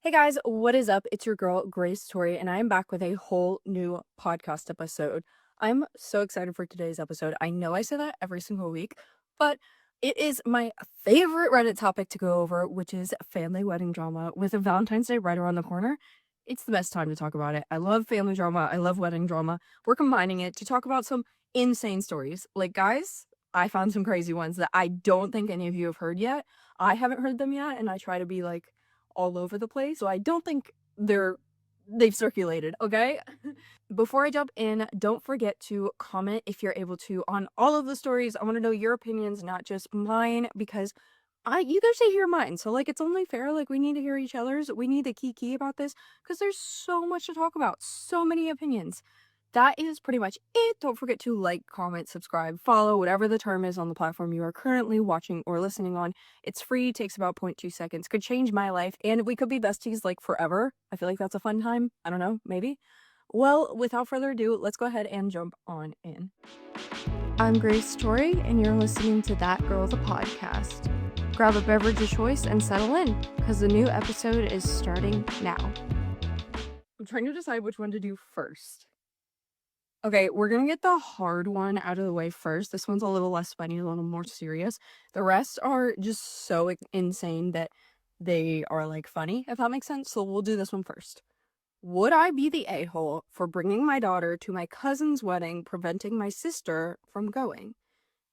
Hey guys, what is up? It's your girl, Grace Tori, and I am back with a whole new podcast episode. I'm so excited for today's episode. I know I say that every single week, but it is my favorite Reddit topic to go over, which is family wedding drama. With Valentine's Day right around the corner, it's the best time to talk about it. I love family drama, I love wedding drama. We're combining it to talk about some insane stories. Like, guys, I found some crazy ones that I don't think any of you have heard yet. I haven't heard them yet, and I try to be like all over the place, so I don't think they've circulated, okay? Before I jump in, don't forget to comment if you're able to on all of the stories. I want to know your opinions, not just mine, because you guys should hear mine. So like it's only fair, like we need to hear each other's. We need to key about this because there's so much to talk about, so many opinions. That is pretty much it. Don't forget to like, comment, subscribe, follow, whatever the term is on the platform you are currently watching or listening on. It's free, takes about 0.2 seconds, could change my life, and we could be besties like forever. I feel like that's a fun time. I don't know, maybe. Well, without further ado, let's go ahead and jump on in. I'm Grace Tori, and you're listening to That Girl the Podcast. Grab a beverage of choice and settle in, because the new episode is starting now. I'm trying to decide which one to do first. Okay, we're gonna get the hard one out of the way first. This one's a little less funny, a little more serious. The rest are just so insane that they are like funny, if that makes sense. So we'll do this one first. Would I be the a-hole for bringing my daughter to my cousin's wedding, preventing my sister from going?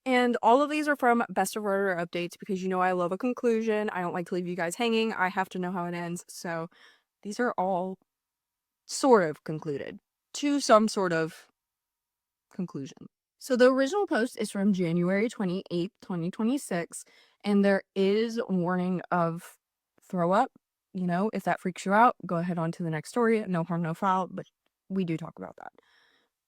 And all of these are from Best of Order updates because you know I love a conclusion. I don't like to leave you guys hanging. I have to know how it ends. So these are all sort of concluded to some sort of conclusion. So the original post is from January 28th, 2026, and there is a warning of throw up. You know, if that freaks you out, go ahead on to the next story. No harm, no foul, but we do talk about that.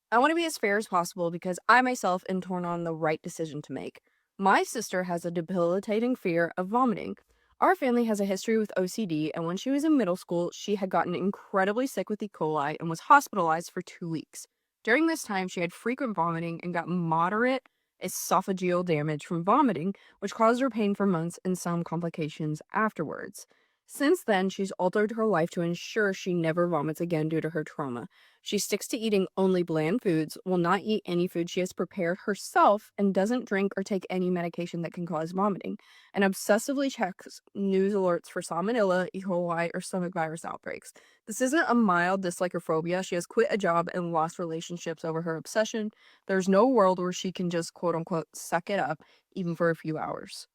I want to be as fair as possible because I myself am torn on the right decision to make. My sister has a debilitating fear of vomiting. Our family has a history with OCD, and when she was in middle school, she had gotten incredibly sick with E. coli and was hospitalized for 2 weeks. During this time, she had frequent vomiting and got moderate esophageal damage from vomiting, which caused her pain for months and some complications afterwards. Since then, she's altered her life to ensure she never vomits again due to her trauma. She sticks to eating only bland foods, will not eat any food she has prepared herself, and doesn't drink or take any medication that can cause vomiting, and obsessively checks news alerts for salmonella, E. coli, or stomach virus outbreaks. This isn't a mild dislike or phobia. She has quit a job and lost relationships over her obsession. There's no world where she can just quote unquote suck it up, even for a few hours.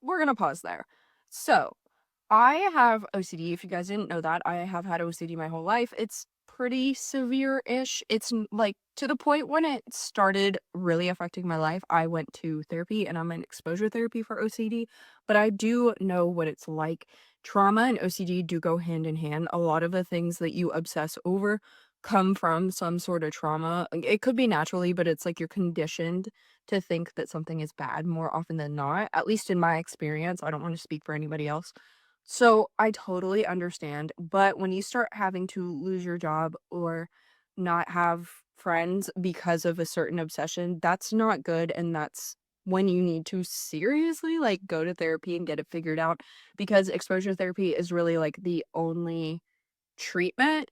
We're gonna pause there. So, I have OCD. If you guys didn't know that, I have had OCD my whole life. It's pretty severe-ish. It's like to the point when it started really affecting my life, I went to therapy and I'm in exposure therapy for OCD, but I do know what it's like. Trauma and OCD do go hand in hand. A lot of the things that you obsess over come from some sort of trauma. It could be naturally, but it's like you're conditioned to think that something is bad more often than not, at least in my experience. I don't want to speak for anybody else. So I totally understand, but when you start having to lose your job or not have friends because of a certain obsession, that's not good, and that's when you need to seriously like go to therapy and get it figured out because exposure therapy is really like the only treatment.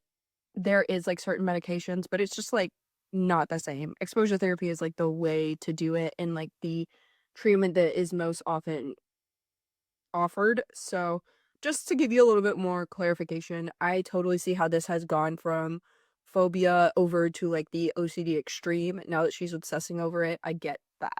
There is like certain medications, but it's just like not the same. Exposure therapy is like the way to do it and like the treatment that is most often offered. So, just to give you a little bit more clarification, I totally see how this has gone from phobia over to like the OCD extreme. Now that she's obsessing over it, I get that.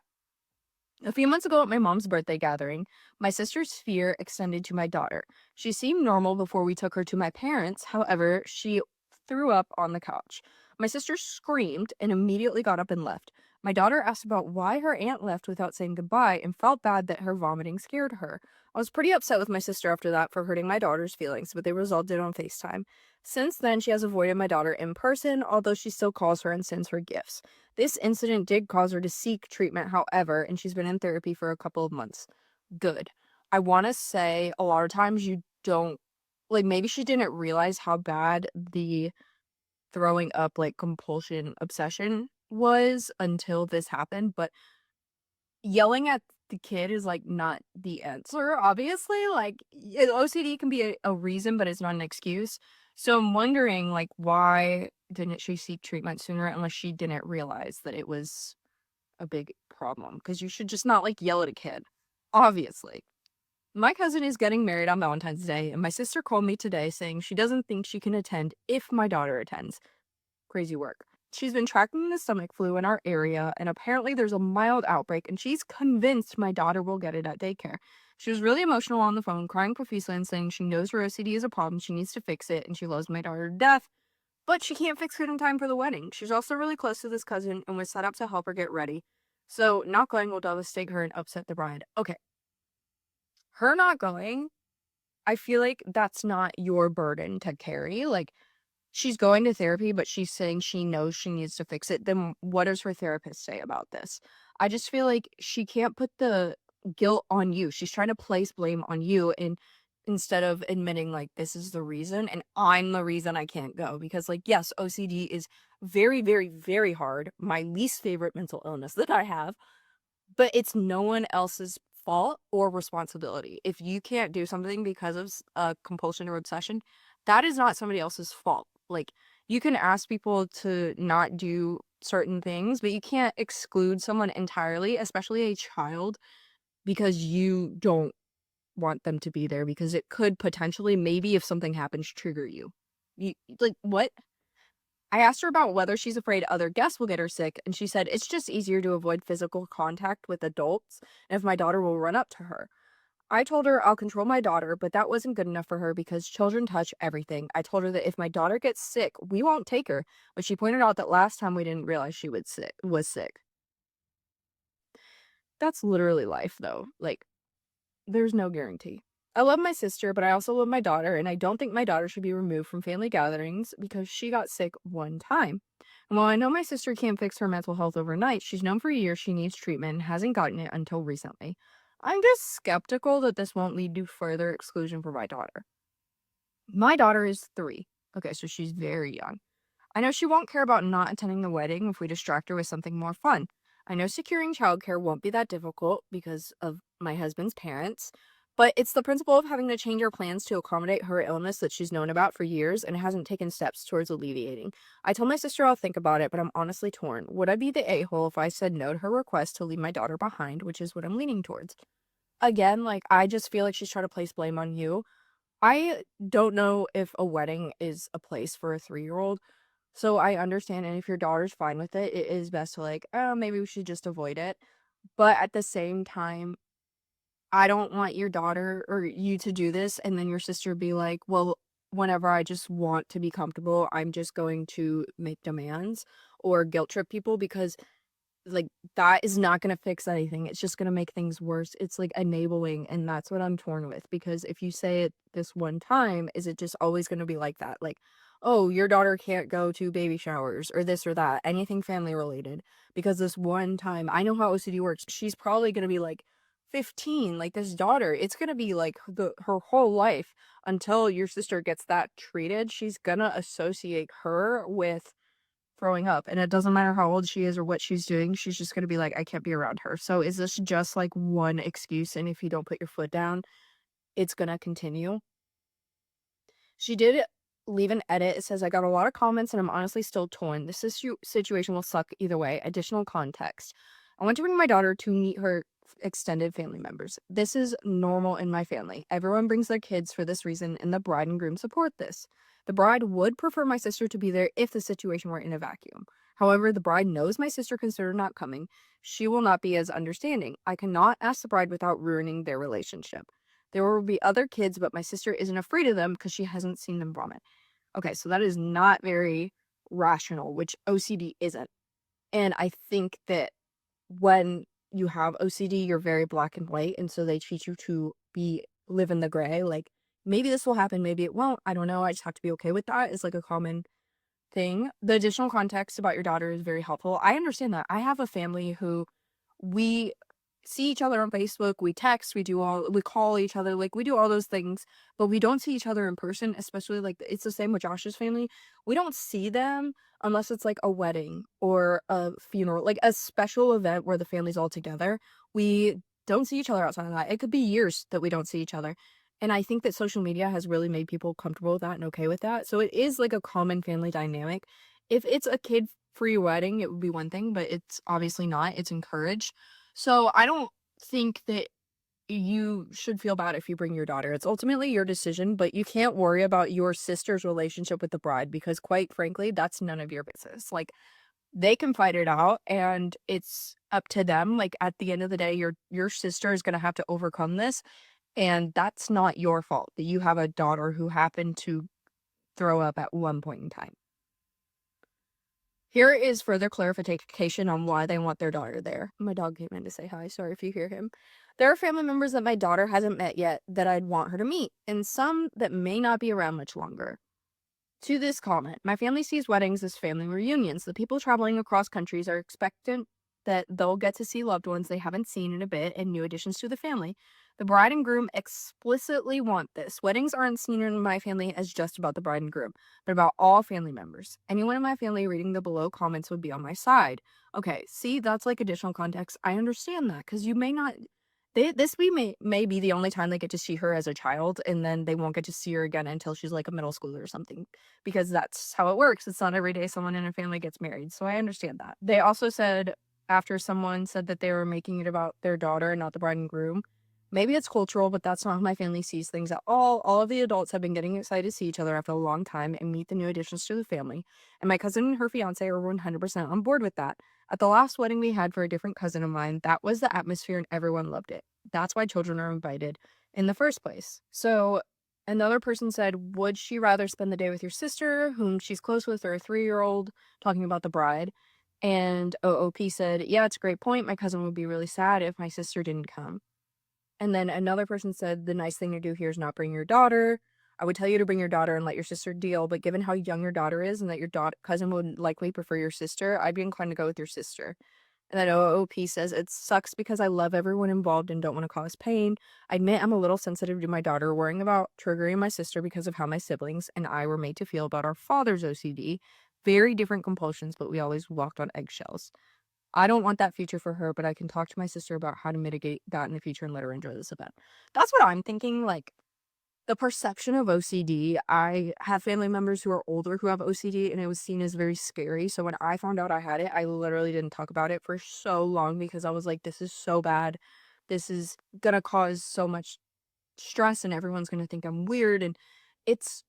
A few months ago at my mom's birthday gathering, my sister's fear extended to my daughter. She seemed normal before we took her to my parents. However, she threw up on the couch. My sister screamed and immediately got up and left. My daughter asked about why her aunt left without saying goodbye and felt bad that her vomiting scared her. I was pretty upset with my sister after that for hurting my daughter's feelings, but they resolved it on FaceTime. Since then, she has avoided my daughter in person, although she still calls her and sends her gifts. This incident did cause her to seek treatment, however, and she's been in therapy for a couple of months. Good. I want to say a lot of times you don't, like, maybe she didn't realize how bad the throwing up, like, compulsion obsession was until this happened, but yelling at the kid is, like, not the answer, obviously, like, OCD can be a reason, but it's not an excuse. So I'm wondering, like, why didn't she seek treatment sooner unless she didn't realize that it was a big problem? Because you should just not, like, yell at a kid, obviously. My cousin is getting married on Valentine's Day, and my sister called me today saying she doesn't think she can attend if my daughter attends. Crazy work. She's been tracking the stomach flu in our area, and apparently there's a mild outbreak, and she's convinced my daughter will get it at daycare. She was really emotional on the phone, crying profusely and saying she knows her OCD is a problem, she needs to fix it, and she loves my daughter to death, but she can't fix it in time for the wedding. She's also really close to this cousin and was set up to help her get ready. So not going will devastate her and upset the bride. Okay, her not going, I feel like that's not your burden to carry. Like, she's going to therapy, but she's saying she knows she needs to fix it. Then what does her therapist say about this? I just feel like she can't put the guilt on you. She's trying to place blame on you, and instead of admitting like this is the reason and I'm the reason I can't go, because like yes, OCD is very very very hard. My least favorite mental illness that I have, but it's no one else's fault or responsibility. If you can't do something because of a compulsion or obsession, that is not somebody else's fault. Like, you can ask people to not do certain things, but you can't exclude someone entirely, especially a child, because you don't want them to be there because it could potentially, maybe if something happens, trigger you. You like what? I asked her about whether she's afraid other guests will get her sick, and she said it's just easier to avoid physical contact with adults and if my daughter will run up to her. I told her I'll control my daughter, but that wasn't good enough for her because children touch everything. I told her that if my daughter gets sick, we won't take her, but she pointed out that last time we didn't realize she was sick. That's literally life though. Like, there's no guarantee. I love my sister, but I also love my daughter, and I don't think my daughter should be removed from family gatherings because she got sick one time. And while I know my sister can't fix her mental health overnight, she's known for years she needs treatment and hasn't gotten it until recently. I'm just skeptical that this won't lead to further exclusion for my daughter. My daughter is 3. Okay, so she's very young. I know she won't care about not attending the wedding if we distract her with something more fun. I know securing childcare won't be that difficult because of my husband's parents, but it's the principle of having to change our plans to accommodate her illness that she's known about for years and hasn't taken steps towards alleviating. I told my sister I'll think about it, but I'm honestly torn. Would I be the a-hole if I said no to her request to leave my daughter behind, which is what I'm leaning towards? Again, like, I just feel like she's trying to place blame on you. I don't know if a wedding is a place for a 3-year-old, so I understand, and if your daughter's fine with it, it is best to, like, "Oh, maybe we should just avoid it." But at the same time, I don't want your daughter or you to do this, and then your sister be like, "Well, whenever I just want to be comfortable, I'm just going to make demands or guilt trip people," because like, that is not gonna fix anything, it's just gonna make things worse, it's, like, enabling, and that's what I'm torn with, because if you say it this one time, is it just always gonna be like that? Like, "Oh, your daughter can't go to baby showers," or this or that, anything family related, because this one time I know how OCD works, she's probably gonna be, like, 15, like, this daughter, it's gonna be, like, her whole life until your sister gets that treated, she's gonna associate her with throwing up, and it doesn't matter how old she is or what she's doing, she's just gonna be like, "I can't be around her." So is this just, like, one excuse, and if you don't put your foot down, it's gonna continue? She did leave an edit. It says, "I got a lot of comments and I'm honestly still torn. This situation will suck either way. Additional context. I want to bring my daughter to meet her extended family members. This is normal in my family. Everyone brings their kids for this reason, and the bride and groom support this. The bride would prefer my sister to be there if the situation were in a vacuum. However, the bride knows my sister considered not coming. She will not be as understanding. I cannot ask the bride without ruining their relationship. There will be other kids, but my sister isn't afraid of them because she hasn't seen them vomit." Okay, so that is not very rational, which OCD isn't. And I think that when you have OCD, you're very black and white, and so they teach you to live in the gray. Like, maybe this will happen, maybe it won't. I don't know. I just have to be okay with that. It's like a common thing. The additional context about your daughter is very helpful. I understand that. I have a family who we see each other on Facebook, we text, we call each other, like we do all those things, but we don't see each other in person, especially like it's the same with Josh's family. We don't see them unless it's like a wedding or a funeral, like a special event where the family's all together. We don't see each other outside of that. It could be years that we don't see each other. And I think that social media has really made people comfortable with that and okay with that. So it is like a common family dynamic. If it's a kid-free wedding, it would be one thing, but it's obviously not. It's encouraged. So I don't think that you should feel bad if you bring your daughter. It's ultimately your decision, but you can't worry about your sister's relationship with the bride because quite frankly, that's none of your business. Like they can fight it out and it's up to them. Like at the end of the day, your sister is going to have to overcome this and that's not your fault that you have a daughter who happened to throw up at one point in time. Here is further clarification on why they want their daughter there. My dog came in to say hi. Sorry if you hear him. There are family members that my daughter hasn't met yet that I'd want her to meet, and some that may not be around much longer. To this comment, my family sees weddings as family reunions. The people traveling across countries are expectant that they'll get to see loved ones they haven't seen in a bit and new additions to the family. The bride and groom explicitly want this. Weddings aren't seen in my family as just about the bride and groom, but about all family members. Anyone in my family reading the below comments would be on my side. Okay, see, that's like additional context. I understand that because you may not may be the only time they get to see her as a child, and then they won't get to see her again until she's like a middle schooler or something, because that's how it works. It's not every day someone in a family gets married, so I understand that. They also said, after someone said that they were making it about their daughter and not the bride and groom, maybe it's cultural, but that's not how my family sees things at all. All of the adults have been getting excited to see each other after a long time and meet the new additions to the family, and my cousin and her fiance are 100% on board with that. At the last wedding we had for a different cousin of mine, that was the atmosphere and everyone loved it. That's why children are invited in the first place. So another person said, would she rather spend the day with your sister, whom she's close with, or a 3-year-old, talking about the bride? And OOP said, yeah, it's a great point. My cousin would be really sad if my sister didn't come. And then another person said, the nice thing to do here is not bring your daughter. I would tell you to bring your daughter and let your sister deal, but given how young your daughter is and that your cousin would likely prefer your sister, I'd be inclined to go with your sister. And then OOP says, it sucks because I love everyone involved and don't want to cause pain. I admit I'm a little sensitive to my daughter worrying about triggering my sister because of how my siblings and I were made to feel about our father's OCD. Very different compulsions, but we always walked on eggshells. I don't want that future for her, but I can talk to my sister about how to mitigate that in the future and let her enjoy this event. That's what I'm thinking. Like, the perception of OCD, I have family members who are older who have OCD, and it was seen as very scary. So when I found out I had it, I literally didn't talk about it for so long because I was like, this is so bad. This is gonna cause so much stress, and everyone's gonna think I'm weird. And it's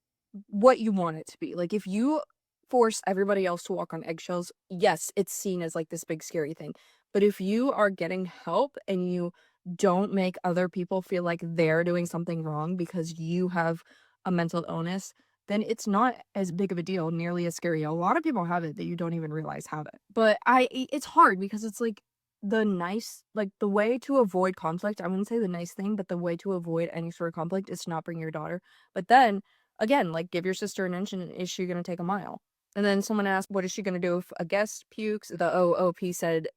what you want it to be. Like, if you force everybody else to walk on eggshells, yes, it's seen as like this big scary thing. But if you are getting help and you don't make other people feel like they're doing something wrong because you have a mental illness, then it's not as big of a deal, nearly as scary. A lot of people have it that you don't even realize have it. But it's hard because it's like the way to avoid conflict, I wouldn't say the nice thing, but the way to avoid any sort of conflict is to not bring your daughter. But then again, like, give your sister an inch and is she gonna take a mile? And then someone asked, what is she gonna do if a guest pukes? The OOP said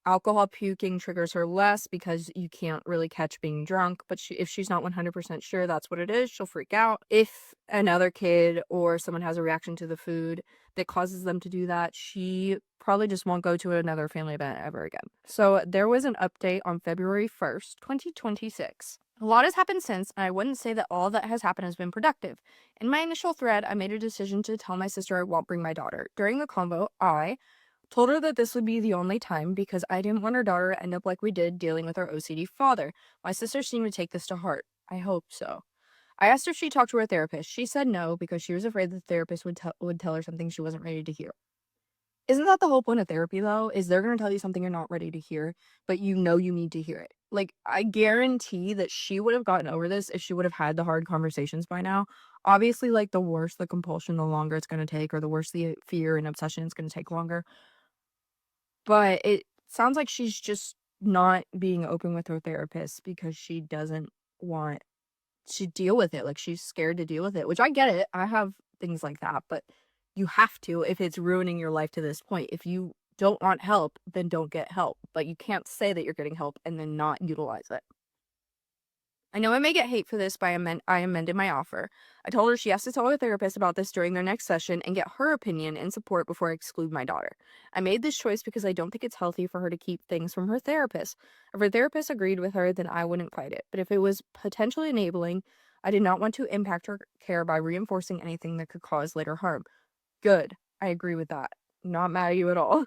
alcohol puking triggers her less because you can't really catch being drunk, but if she's not 100% sure that's what it is, she'll freak out. If another kid or someone has a reaction to the food that causes them to do that, she probably just won't go to another family event ever again. So there was an update on February 1st, 2026. A lot has happened since, and I wouldn't say that all that has happened has been productive. In my initial thread, I made a decision to tell my sister I won't bring my daughter. During the convo, I told her that this would be the only time because I didn't want her daughter to end up like we did dealing with our OCD father. My sister seemed to take this to heart. I hope so. I asked her if she talked to her therapist. She said no because she was afraid the therapist would tell her something she wasn't ready to hear. Isn't that the whole point of therapy, though? Is they're going to tell you something you're not ready to hear, but you know you need to hear it. Like, I guarantee that she would have gotten over this if she would have had the hard conversations by now. Obviously, like, the worse the compulsion, the longer it's going to take, or the worse the fear and obsession, it's going to take longer. But it sounds like she's just not being open with her therapist because she doesn't want to deal with it. Like, she's scared to deal with it, which I get it. I have things like that, but you have to if it's ruining your life to this point. If you don't want help, then don't get help. But you can't say that you're getting help and then not utilize it. I know I may get hate for this, but I amended my offer. I told her she has to tell her therapist about this during their next session and get her opinion and support before I exclude my daughter. I made this choice because I don't think it's healthy for her to keep things from her therapist. If her therapist agreed with her, then I wouldn't fight it. But if it was potentially enabling, I did not want to impact her care by reinforcing anything that could cause later harm. Good. I agree with that. Not mad at you at all.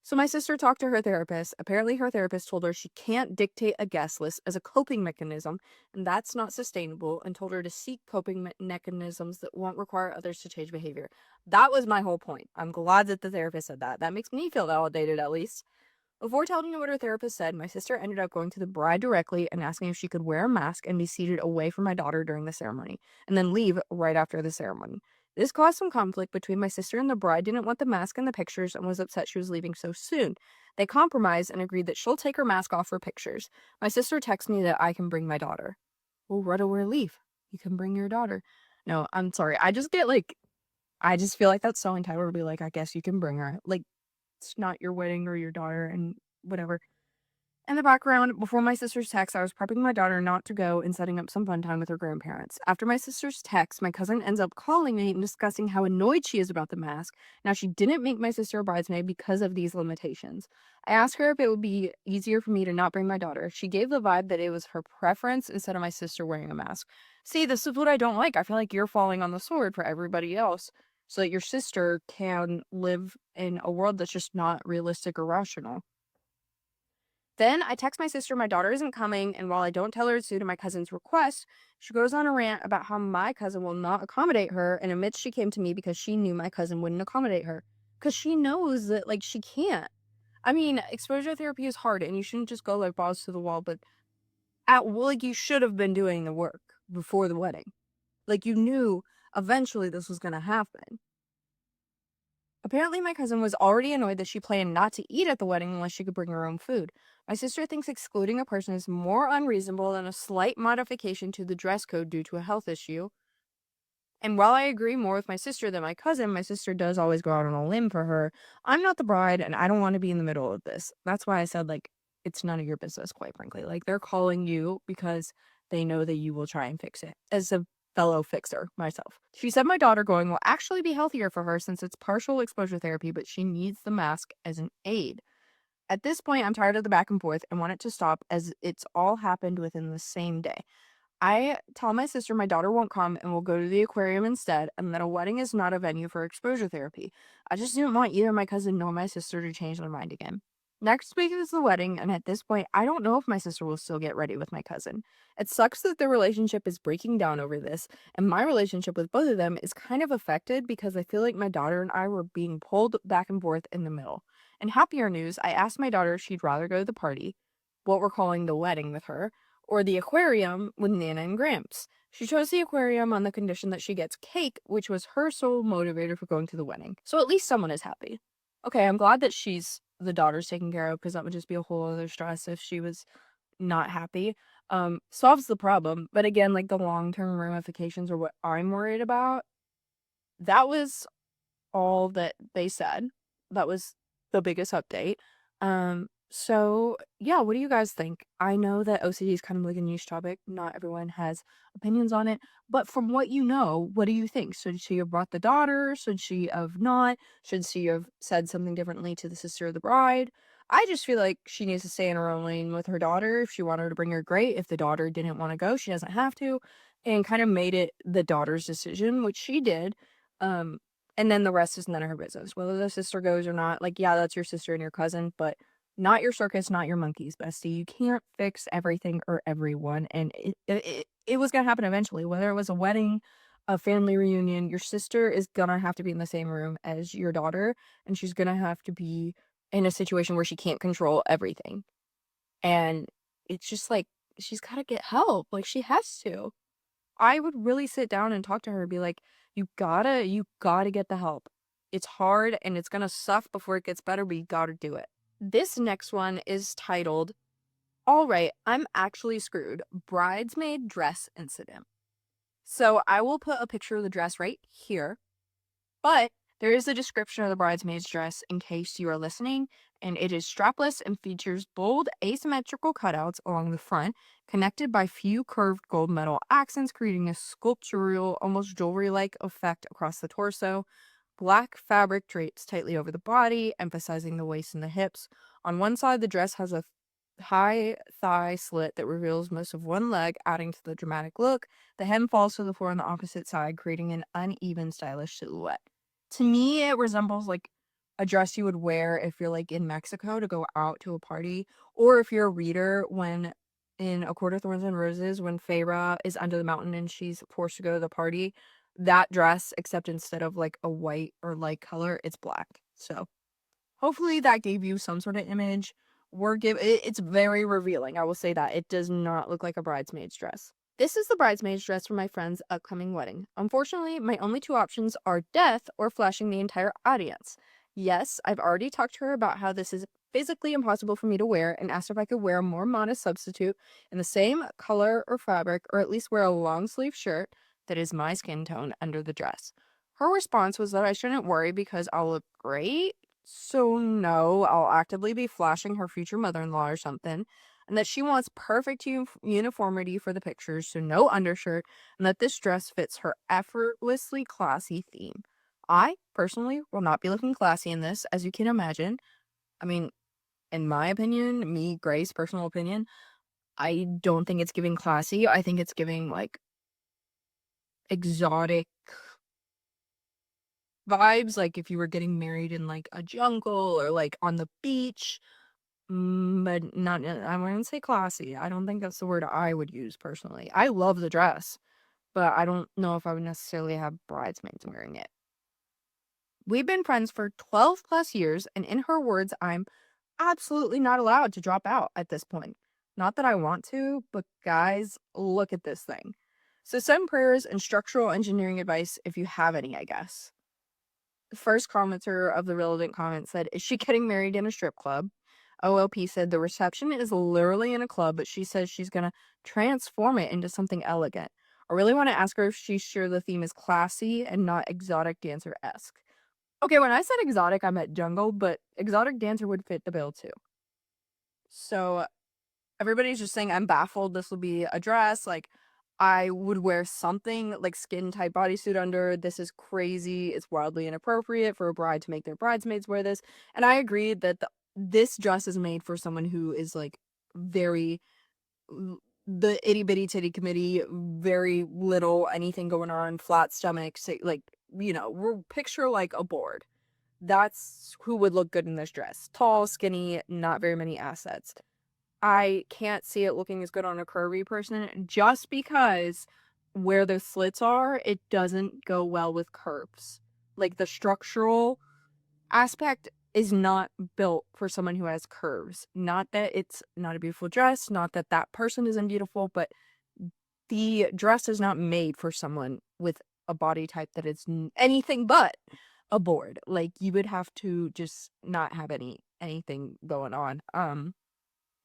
So my sister talked to her therapist. Apparently, her therapist told her she can't dictate a guest list as a coping mechanism, and that's not sustainable, and told her to seek coping mechanisms that won't require others to change behavior. That was my whole point. I'm glad that the therapist said that. That makes me feel validated, at least. Before telling me what her therapist said, my sister ended up going to the bride directly and asking if she could wear a mask and be seated away from my daughter during the ceremony, and then leave right after the ceremony. This caused some conflict between my sister and the bride didn't want the mask in the pictures and was upset she was leaving so soon. They compromised and agreed that she'll take her mask off for pictures. My sister texts me that I can bring my daughter. Well, right away leave. You can bring your daughter. No, I'm sorry. I just feel like that's so entitled to be like, I guess you can bring her. Like, it's not your wedding or your daughter and whatever. In the background, before my sister's text, I was prepping my daughter not to go and setting up some fun time with her grandparents. After my sister's text, my cousin ends up calling me and discussing how annoyed she is about the mask. Now, she didn't make my sister a bridesmaid because of these limitations. I asked her if it would be easier for me to not bring my daughter. She gave the vibe that it was her preference instead of my sister wearing a mask. See, this is what I don't like. I feel like you're falling on the sword for everybody else so that your sister can live in a world that's just not realistic or rational. Then I text my sister my daughter isn't coming, and while I don't tell her it's due to my cousin's request, she goes on a rant about how my cousin will not accommodate her and admits she came to me because she knew my cousin wouldn't accommodate her. Because she knows that, like, she can't. I mean, exposure therapy is hard, and you shouldn't just go, like, balls to the wall, but like, you should have been doing the work before the wedding. Like, you knew eventually this was going to happen. Apparently, my cousin was already annoyed that she planned not to eat at the wedding unless she could bring her own food. My sister thinks excluding a person is more unreasonable than a slight modification to the dress code due to a health issue. And while I agree more with my sister than my sister does always go out on a limb for her. I'm not the bride and I don't want to be in the middle of this. That's why I said, like, it's none of your business, quite frankly. Like, they're calling you because they know that you will try and fix it. As a fellow fixer myself, she said my daughter going will actually be healthier for her since it's partial exposure therapy, but she needs the mask as an aid. At this point, I'm tired of the back and forth and want it to stop as it's all happened within the same day. I tell my sister my daughter won't come and we'll go to the aquarium instead, and that a wedding is not a venue for exposure therapy. I just didn't want either my cousin nor my sister to change their mind again. Next week is the wedding, and at this point, I don't know if my sister will still get ready with my cousin. It sucks that their relationship is breaking down over this, and my relationship with both of them is kind of affected because I feel like my daughter and I were being pulled back and forth in the middle. In happier news, I asked my daughter if she'd rather go to the party, what we're calling the wedding with her, or the aquarium with Nana and Gramps. She chose the aquarium on the condition that she gets cake, which was her sole motivator for going to the wedding. So at least someone is happy. Okay, I'm glad that the daughter's taken care of because that would just be a whole other stress if she was not happy. Solves the problem, but again, like the long-term ramifications are what I'm worried about. That was all that they said. That was the biggest update. So yeah, what do you guys think? I know that OCD is kind of like a niche topic. Not everyone has opinions on it, but from what you know, what do you think? Should she have brought the daughter? Should she have not? Should she have said something differently to the sister of the bride? I just feel like she needs to stay in her own lane with her daughter. If she wanted her to bring her, great. If the daughter didn't want to go, she doesn't have to. And kind of made it the daughter's decision, which she did. Um, and then the rest is none of her business. Whether the sister goes or not, like, yeah, that's your sister and your cousin, but not your circus, not your monkeys, bestie. You can't fix everything or everyone. And it was going to happen eventually, whether it was a wedding, a family reunion. Your sister is going to have to be in the same room as your daughter, and she's going to have to be in a situation where she can't control everything. And it's just like, she's got to get help. Like, she has to. I would really sit down and talk to her and be like, you gotta get the help. It's hard and it's gonna suck before it gets better, but you gotta do it. This next one is titled, All Right, I'm Actually Screwed, Bridesmaid Dress Incident. So I will put a picture of the dress right here, but there is a description of the bridesmaid's dress in case you are listening, and it is strapless and features bold asymmetrical cutouts along the front, connected by few curved gold metal accents, creating a sculptural, almost jewelry-like effect across the torso. Black fabric drapes tightly over the body, emphasizing the waist and the hips. On one side, the dress has a high thigh slit that reveals most of one leg, adding to the dramatic look. The hem falls to the floor on the opposite side, creating an uneven, stylish silhouette. To me, it resembles like a dress you would wear if you're like in Mexico to go out to a party, or if you're a reader when in A Court of Thorns and Roses, when Feyre is under the mountain and she's forced to go to the party, that dress, except instead of like a white or light color, it's black. So hopefully that gave you some sort of image. It's very revealing. I will say that. It does not look like a bridesmaid's dress. This is the bridesmaid's dress for my friend's upcoming wedding. Unfortunately, my only two options are death or flashing the entire audience. Yes, I've already talked to her about how this is physically impossible for me to wear and asked if I could wear a more modest substitute in the same color or fabric, or at least wear a long sleeve shirt that is my skin tone under the dress. Her response was that I shouldn't worry because I'll look great. So no, I'll actively be flashing her future mother-in-law or something, and that she wants perfect uniformity for the pictures, so no undershirt, and that this dress fits her effortlessly classy theme. I, personally, will not be looking classy in this, as you can imagine. I mean, in my opinion, me, Grace, personal opinion, I don't think it's giving classy. I think it's giving, like, exotic vibes, like if you were getting married in, like, a jungle or, like, on the beach. But not I wouldn't say classy. I don't think that's the word I would use personally. I love the dress, but I don't know if I would necessarily have bridesmaids wearing it. We've been friends for 12 plus years, and in her words, I'm absolutely not allowed to drop out at this point. Not that I want to, but guys, look at this thing. So send prayers and structural engineering advice if you have any, I guess. The first commenter of the relevant comment said, "Is she getting married in a strip club?" OLP said, "The reception is literally in a club, but she says she's gonna transform it into something elegant. I really want to ask her if she's sure the theme is classy and not exotic dancer-esque." Okay, when I said exotic, I meant jungle, but exotic dancer would fit the bill too. So everybody's just saying I'm baffled. This will be a dress. Like, I would wear something like skin tight bodysuit under. This is crazy. It's wildly inappropriate for a bride to make their bridesmaids wear this. And I agree that this dress is made for someone who is like very the itty bitty titty committee, very little anything going on, flat stomach, like, we'll picture like a board. That's who would look good in this dress. Tall, skinny, not very many assets. I can't see it looking as good on a curvy person just because where the slits are, it doesn't go well with curves. Like, the structural aspect is not built for someone who has curves. Not that it's not a beautiful dress, not that that person isn't beautiful, but the dress is not made for someone with a body type that is anything but a board. Like, you would have to just not have anything going on.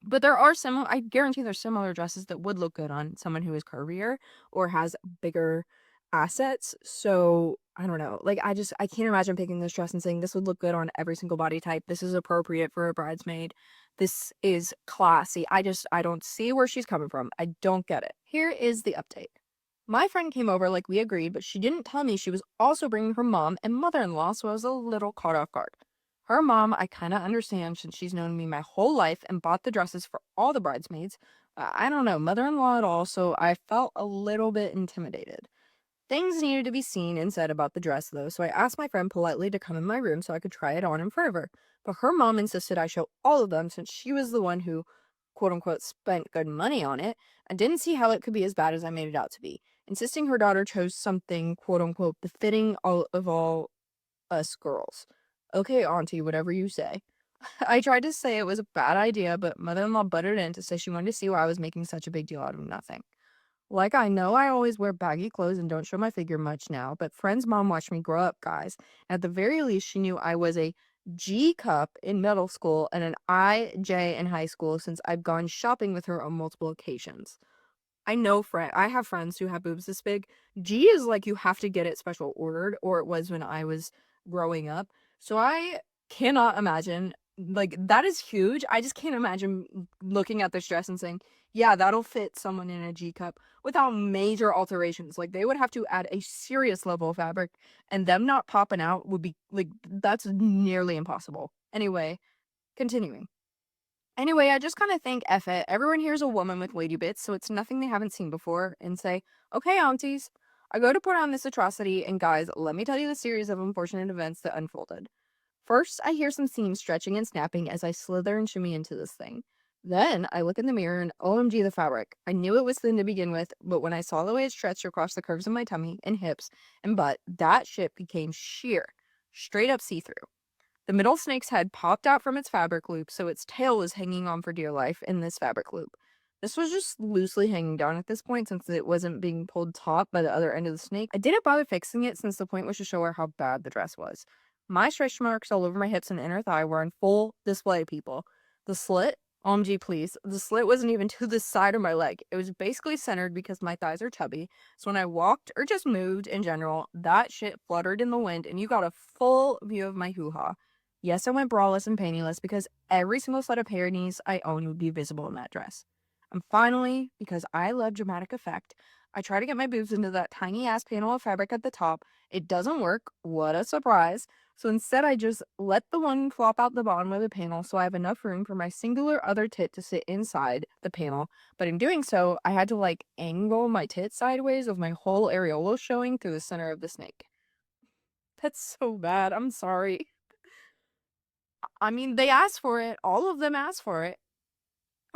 But there are I guarantee there's similar dresses that would look good on someone who is curvier or has bigger assets. So I don't know. Like, I can't imagine picking this dress and saying this would look good on every single body type. This is appropriate for a bridesmaid. This is classy. I don't see where she's coming from. I don't get it. Here is the update. My friend came over like we agreed, but she didn't tell me she was also bringing her mom and mother-in-law, so I was a little caught off guard. Her mom, I kind of understand since she's known me my whole life and bought the dresses for all the bridesmaids. I don't know mother-in-law at all, so I felt a little bit intimidated. Things needed to be seen and said about the dress, though, so I asked my friend politely to come in my room so I could try it on in front of her. But her mom insisted I show all of them since she was the one who, quote unquote, spent good money on it and didn't see how it could be as bad as I made it out to be, insisting her daughter chose something, quote unquote, befitting all us girls. Okay, auntie, whatever you say. I tried to say it was a bad idea, but mother-in-law butted in to say she wanted to see why I was making such a big deal out of nothing. Like, I know I always wear baggy clothes and don't show my figure much now, but friend's mom watched me grow up, guys. At the very least, she knew I was a G cup in middle school and an IJ in high school since I've gone shopping with her on multiple occasions. I have friends who have boobs this big. G is like you have to get it special ordered, or it was when I was growing up. So I cannot imagine like, that is huge. I just can't imagine looking at this dress and saying, yeah, that'll fit someone in a G cup without major alterations. Like, they would have to add a serious level of fabric, and them not popping out would be like, that's nearly impossible. Anyway, continuing. Anyway, I just kind of think, F it. Everyone here's a woman with lady bits, so it's nothing they haven't seen before, and say, okay, aunties. I go to put on this atrocity, and guys, let me tell you the series of unfortunate events that unfolded. First, I hear some seams stretching and snapping as I slither and shimmy into this thing. Then, I look in the mirror and OMG the fabric. I knew it was thin to begin with, but when I saw the way it stretched across the curves of my tummy and hips and butt, that shit became sheer. Straight up see through. The middle snake's head popped out from its fabric loop, so its tail was hanging on for dear life in this fabric loop. This was just loosely hanging down at this point since it wasn't being pulled taut by the other end of the snake. I didn't bother fixing it since the point was to show her how bad the dress was. My stretch marks all over my hips and inner thigh were on full display, people. The slit? OMG, please. The slit wasn't even to the side of my leg. It was basically centered because my thighs are chubby, so when I walked or just moved in general, that shit fluttered in the wind and you got a full view of my hoo-ha. Yes, I went braless and panties because every single set of panties I own would be visible in that dress. And finally, because I love dramatic effect, I try to get my boobs into that tiny ass panel of fabric at the top. It doesn't work. What a surprise. So instead, I just let the one flop out the bottom of the panel so I have enough room for my singular other tit to sit inside the panel. But in doing so, I had to like angle my tit sideways with my whole areola showing through the center of the snake. That's so bad. I'm sorry. I mean, they asked for it. All of them asked for it.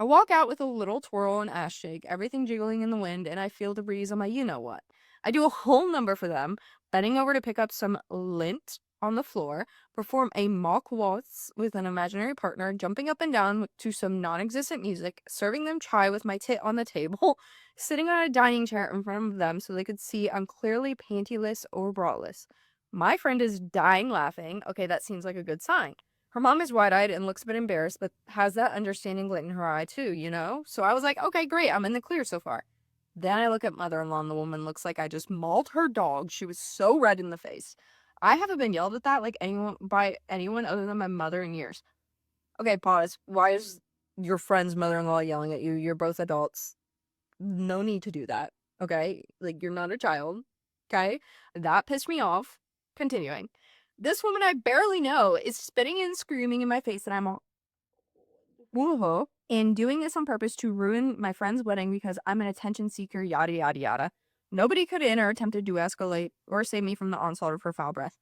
I walk out with a little twirl and ass shake, everything jiggling in the wind, and I feel the breeze on my you-know-what. I do a whole number for them, bending over to pick up some lint on the floor, perform a mock waltz with an imaginary partner, jumping up and down to some non-existent music, serving them chai with my tit on the table, sitting on a dining chair in front of them so they could see I'm clearly pantyless or braless. My friend is dying laughing. Okay, that seems like a good sign. Her mom is wide-eyed and looks a bit embarrassed, but has that understanding glint in her eye too, you know? So I was like, okay, great, I'm in the clear so far. Then I look at mother-in-law and the woman looks like I just mauled her dog. She was so red in the face. I haven't been yelled at that like anyone by anyone other than my mother in years. Okay, pause. Why is your friend's mother-in-law yelling at you? You're both adults. No need to do that. Okay? Like, you're not a child. Okay? That pissed me off. Continuing. This woman I barely know is spitting and screaming in my face that I'm a woohoo and doing this on purpose to ruin my friend's wedding because I'm an attention seeker, yada yada yada. Nobody could in or attempted to escalate or save me from the onslaught of her foul breath.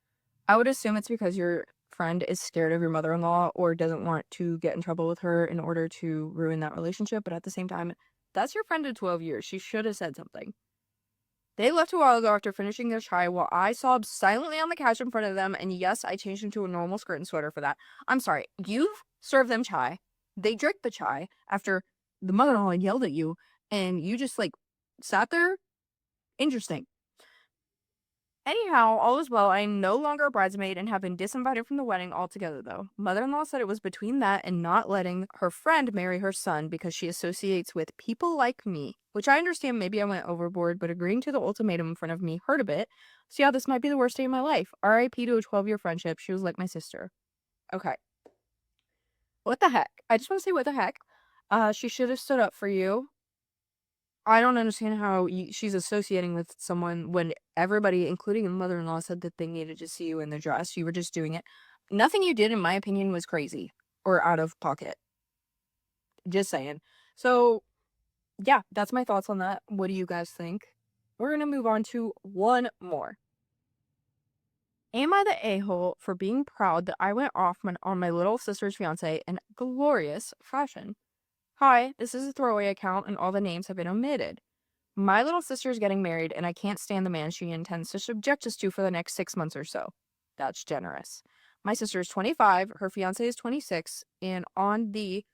I would assume it's because your friend is scared of your mother-in-law or doesn't want to get in trouble with her in order to ruin that relationship, but at the same time, that's your friend of 12 years. She should have said something. They left a while ago after finishing their chai while I sobbed silently on the couch in front of them, and yes, I changed into a normal skirt and sweater for that. I'm sorry, you've served them chai. They drank the chai after the mother-in-law yelled at you, and you just like sat there? Interesting. Anyhow, all is well. I am no longer a bridesmaid and have been disinvited from the wedding altogether, though. Mother-in-law said it was between that and not letting her friend marry her son because she associates with people like me, which I understand maybe I went overboard, but agreeing to the ultimatum in front of me hurt a bit. So yeah, this might be the worst day of my life. RIP to a 12-year friendship. She was like my sister. Okay. What the heck? I just want to say what the heck. She should have stood up for you. I don't understand how she's associating with someone when everybody, including the mother-in-law, said that they needed to see you in the dress. You were just doing it. Nothing you did, in my opinion, was crazy or out of pocket. Just saying. So, yeah, that's my thoughts on that. What do you guys think? We're going to move on to one more. Am I the a-hole for being proud that I went off on my little sister's fiance in glorious fashion? Hi, this is a throwaway account and all the names have been omitted. My little sister is getting married, and I can't stand the man she intends to subject us to for the next 6 months or so. That's generous. My sister is 25, her fiance is 26, and on the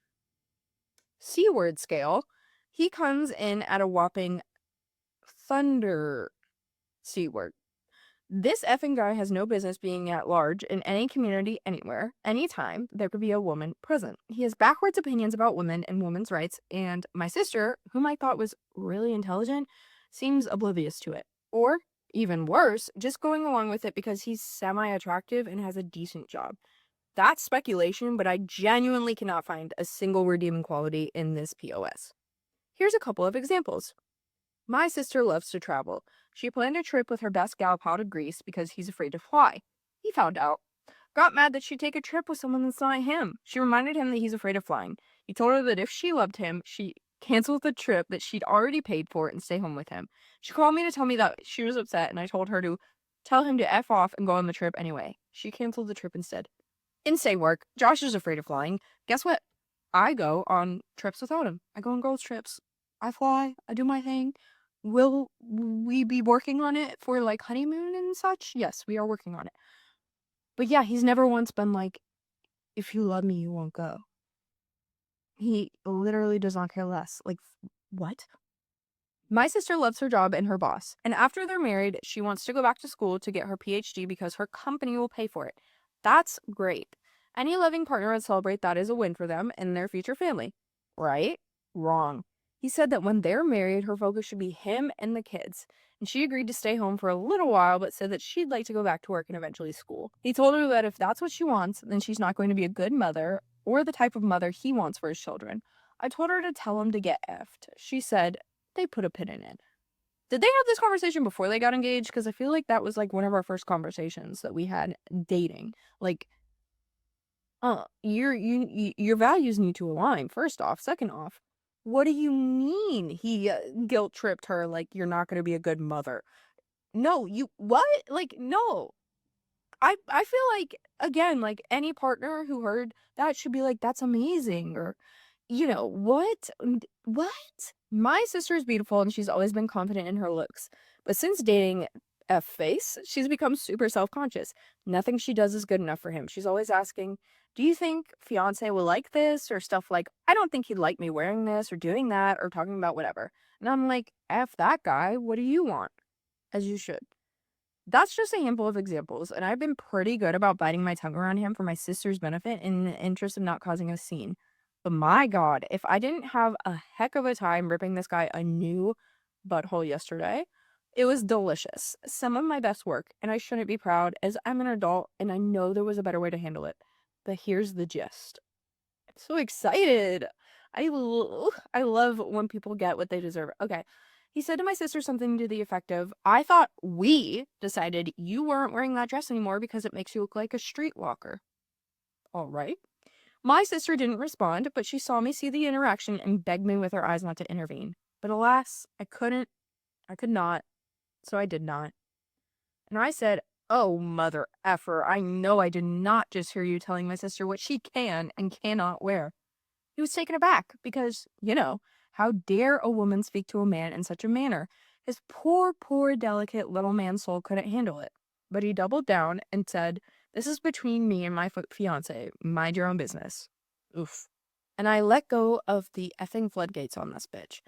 C word scale, he comes in at a whopping thunder C word. This effing guy has no business being at large in any community anywhere, anytime there could be a woman present. He has backwards opinions about women and women's rights, and my sister, whom I thought was really intelligent, seems oblivious to it. Or, even worse, just going along with it because he's semi-attractive and has a decent job. That's speculation, but I genuinely cannot find a single redeeming quality in this POS. Here's a couple of examples. My sister loves to travel. She planned a trip with her best gal pal to Greece because he's afraid to fly. He found out. Got mad that she'd take a trip with someone that's not him. She reminded him that he's afraid of flying. He told her that if she loved him, she canceled the trip that she'd already paid for and stay home with him. She called me to tell me that she was upset, and I told her to tell him to F off and go on the trip anyway. She canceled the trip instead. Insane work. Josh is afraid of flying. Guess what? I go on trips without him. I go on girls' trips. I fly. I do my thing. Will we be working on it for like honeymoon and such? Yes, we are working on it. But yeah, he's never once been like, if you love me, you won't go. He literally does not care less. Like, what? My sister loves her job and her boss. And after they're married, she wants to go back to school to get her PhD because her company will pay for it. That's great. Any loving partner would celebrate that as a win for them and their future family. Right? Wrong. He said that when they're married, her focus should be him and the kids. And she agreed to stay home for a little while, but said that she'd like to go back to work and eventually school. He told her that if that's what she wants, then she's not going to be a good mother or the type of mother he wants for his children. I told her to tell him to get effed. She said, they put a pin in it. Did they have this conversation before they got engaged? Because I feel like that was like one of our first conversations that we had dating. Like, your values need to align. First off, second off, what do you mean he guilt tripped her like you're not going to be a good mother? No, you what? Like no. I feel like again, like any partner who heard that should be like that's amazing or what? What? My sister is beautiful and she's always been confident in her looks. But since dating F Face, she's become super self-conscious. Nothing she does is good enough for him. She's always asking, do you think fiance will like this? Or stuff like, I don't think he'd like me wearing this or doing that or talking about whatever. And I'm like, F that guy. What do you want? As you should. That's just a handful of examples, and I've been pretty good about biting my tongue around him for my sister's benefit in the interest of not causing a scene. But my God, if I didn't have a heck of a time ripping this guy a new butthole yesterday, it was delicious. Some of my best work, and I shouldn't be proud as I'm an adult and I know there was a better way to handle it. But here's the gist. I'm so excited. I love when people get what they deserve. Okay. He said to my sister something to the effect of, I thought we decided you weren't wearing that dress anymore because it makes you look like a streetwalker. All right. My sister didn't respond, but she saw me see the interaction and begged me with her eyes not to intervene. But alas, I could not, so I did not. And I said, oh, mother effer, I know I did not just hear you telling my sister what she can and cannot wear. He was taken aback because, how dare a woman speak to a man in such a manner? His poor, poor, delicate little man soul couldn't handle it. But he doubled down and said, this is between me and my fiance. Mind your own business. Oof. And I let go of the effing floodgates on this bitch.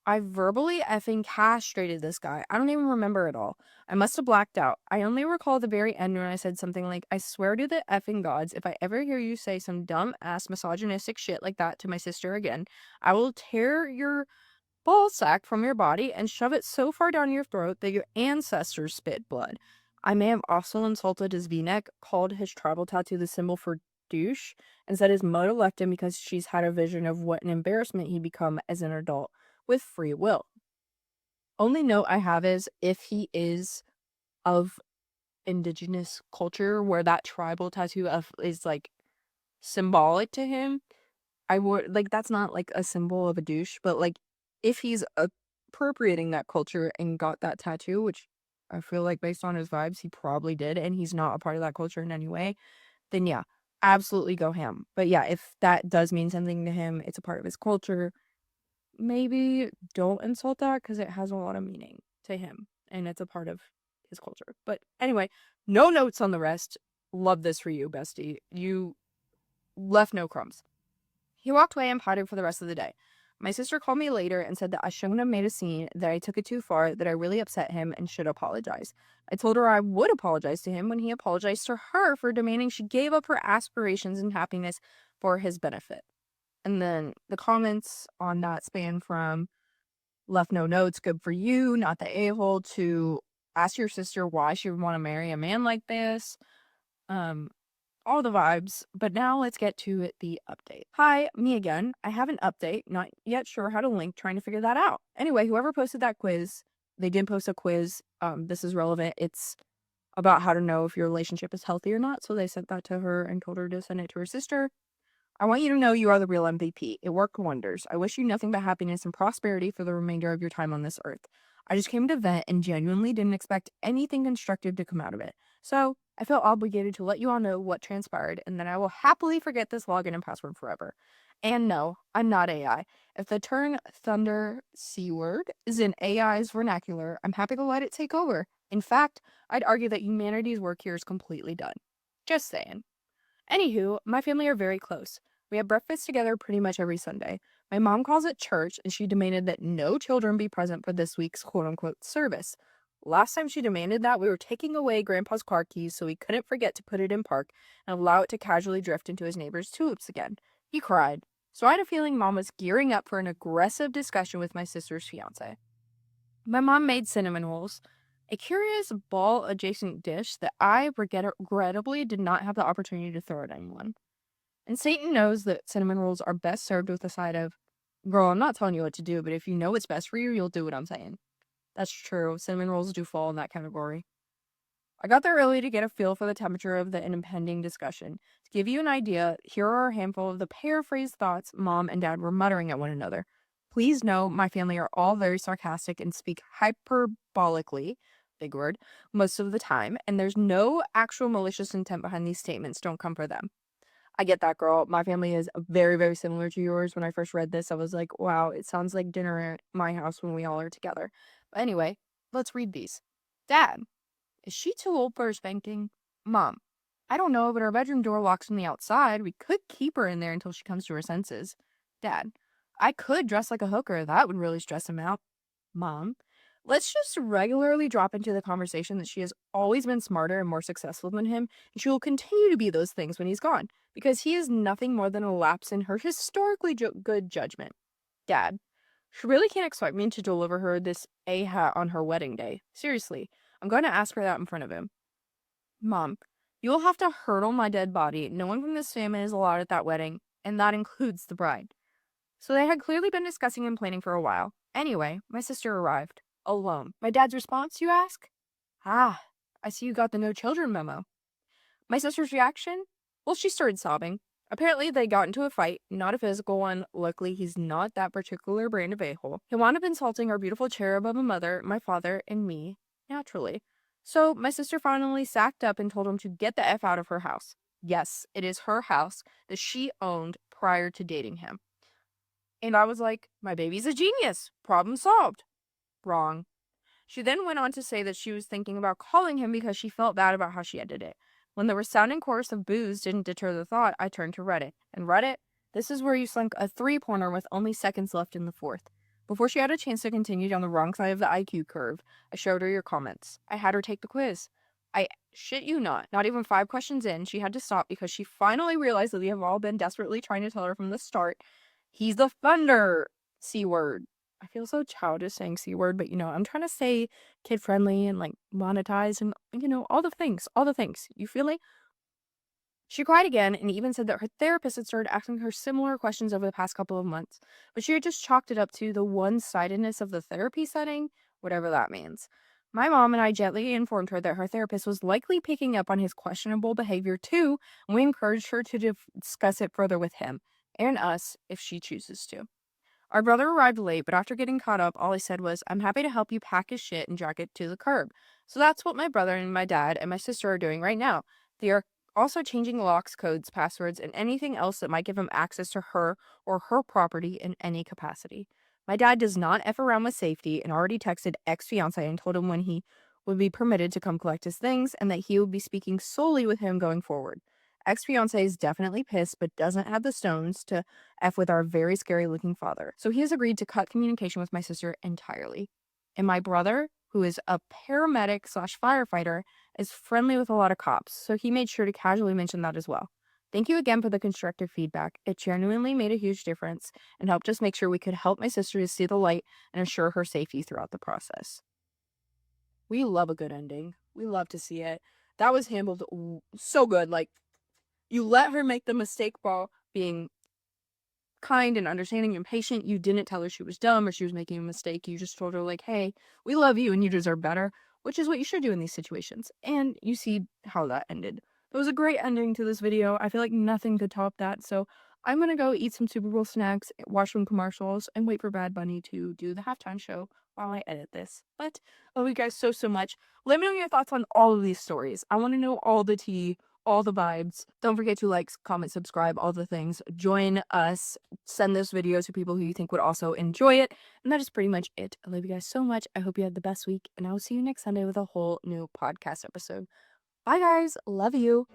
I verbally effing castrated this guy. I don't even remember it all. I must have blacked out. I only recall the very end when I said something like, I swear to the effing gods, if I ever hear you say some dumb ass misogynistic shit like that to my sister again, I will tear your ball sack from your body and shove it so far down your throat that your ancestors spit blood. I may have also insulted his v-neck, called his tribal tattoo the symbol for douche, and said his mother left him because she's had a vision of what an embarrassment he'd become as an adult with free will. Only note I have is if he is of indigenous culture where that tribal tattoo is like symbolic to him, I would like that's not like a symbol of a douche, but like if he's appropriating that culture and got that tattoo, which I feel like based on his vibes he probably did, and he's not a part of that culture in any way, then yeah, absolutely go ham. But yeah, if that does mean something to him, it's a part of his culture, maybe don't insult that because it has a lot of meaning to him and it's a part of his culture. But anyway, no notes on the rest. Love this for you, bestie. You left no crumbs. He walked away and potted for the rest of the day. My sister called me later and said that I shouldn't have made a scene, that I took it too far, that I really upset him and should apologize. I told her I would apologize to him when he apologized to her for demanding she gave up her aspirations and happiness for his benefit. And then the comments on that span from left no notes, good for you, not the a-hole, to ask your sister why she would want to marry a man like this. all the vibes. But now let's get to the update. Hi, me again. I have an update. Not yet sure how to link, trying to figure that out. Anyway, whoever posted that quiz, they did post a quiz. This is relevant. It's about how to know if your relationship is healthy or not. So they sent that to her and told her to send it to her sister. I want you to know you are the real MVP. It worked wonders. I wish you nothing but happiness and prosperity for the remainder of your time on this earth. I just came to vent and genuinely didn't expect anything constructive to come out of it. So I feel obligated to let you all know what transpired, and then I will happily forget this login and password forever. And no, I'm not AI. If the term thunder C word is in AI's vernacular, I'm happy to let it take over. In fact, I'd argue that humanity's work here is completely done. Just saying. Anywho, my family are very close. We have breakfast together pretty much every Sunday. My mom calls it church, and she demanded that no children be present for this week's quote unquote service. Last time she demanded that, we were taking away Grandpa's car keys so he couldn't forget to put it in park and allow it to casually drift into his neighbor's tulips again. He cried. So I had a feeling Mom was gearing up for an aggressive discussion with my sister's fiance. My mom made cinnamon rolls, a curious ball adjacent dish that I regrettably did not have the opportunity to throw at anyone. And Satan knows that cinnamon rolls are best served with a side of, girl, I'm not telling you what to do, but if you know what's best for you, you'll do what I'm saying. That's true. Cinnamon rolls do fall in that category. I got there early to get a feel for the temperature of the impending discussion. To give you an idea, here are a handful of the paraphrased thoughts Mom and Dad were muttering at one another. Please know my family are all very sarcastic and speak hyperbolically, big word, most of the time, and there's no actual malicious intent behind these statements. Don't come for them. I get that, girl. My family is very, very similar to yours. When I first read this, I was like, wow, it sounds like dinner at my house when we all are together. But anyway, let's read these. Dad, is she too old for a spanking? Mom, I don't know, but our bedroom door locks from the outside. We could keep her in there until she comes to her senses. Dad, I could dress like a hooker. That would really stress him out. Mom, let's just regularly drop into the conversation that she has always been smarter and more successful than him, and she will continue to be those things when he's gone, because he is nothing more than a lapse in her historically good judgment. Dad, she really can't expect me to deliver her this A hat on her wedding day. Seriously, I'm going to ask her that in front of him. Mom, you'll have to hurdle my dead body. No one from this family is allowed at that wedding, and that includes the bride. So they had clearly been discussing and planning for a while. Anyway, my sister arrived. Alone. My dad's response, you ask? Ah, I see you got the no children memo. My sister's reaction? Well, she started sobbing. Apparently, they got into a fight, not a physical one. Luckily, he's not that particular brand of a-hole. He wound up insulting our beautiful cherub of a mother, my father, and me, naturally. So, my sister finally sacked up and told him to get the F out of her house. Yes, it is her house that she owned prior to dating him. And I was like, my baby's a genius. Problem solved. Wrong. She then went on to say that she was thinking about calling him because she felt bad about how she ended it. When the resounding chorus of boos didn't deter the thought, I turned to Reddit. And Reddit, this is where you slunk a three-pointer with only seconds left in the fourth. Before she had a chance to continue down the wrong side of the IQ curve, I showed her your comments. I had her take the quiz. I shit you not even 5 questions in, she had to stop because she finally realized that we have all been desperately trying to tell her from the start, he's the thunder C word. I feel so childish saying C word, but I'm trying to say kid friendly and like monetize and all the things, all the things. You feel me? She cried again and even said that her therapist had started asking her similar questions over the past couple of months, but she had just chalked it up to the one-sidedness of the therapy setting, whatever that means. My mom and I gently informed her that her therapist was likely picking up on his questionable behavior too, and we encouraged her to discuss it further with him and us if she chooses to. Our brother arrived late, but after getting caught up, all he said was, I'm happy to help you pack his shit and drag it to the curb. So that's what my brother and my dad and my sister are doing right now. They are also changing locks, codes, passwords, and anything else that might give him access to her or her property in any capacity. My dad does not F around with safety and already texted ex-fiance and told him when he would be permitted to come collect his things and that he would be speaking solely with him going forward. Ex-fiance is definitely pissed but doesn't have the stones to F with our very scary looking father. So he has agreed to cut communication with my sister entirely. And my brother, who is a paramedic slash firefighter, is friendly with a lot of cops. So he made sure to casually mention that as well. Thank you again for the constructive feedback. It genuinely made a huge difference and helped us make sure we could help my sister to see the light and assure her safety throughout the process. We love a good ending. We love to see it. That was handled so good. Like, You let her make the mistake while being kind and understanding and patient. You didn't tell her she was dumb or she was making a mistake. You just told her, like, hey, we love you and you deserve better, which is what you should do in these situations. And you see how that ended. It was a great ending to this video. I feel like nothing could top that. So I'm gonna go eat some Super Bowl snacks, watch some commercials, and wait for Bad Bunny to do the halftime show while I edit this. But I love you guys so, so much. Let me know your thoughts on all of these stories. I want to know all the tea, all the vibes. Don't forget to like, comment, subscribe, all the things. Join us. Send this video to people who you think would also enjoy it. And that is pretty much it. I love you guys so much. I hope you had the best week. And I will see you next Sunday with a whole new podcast episode. Bye, guys. Love you.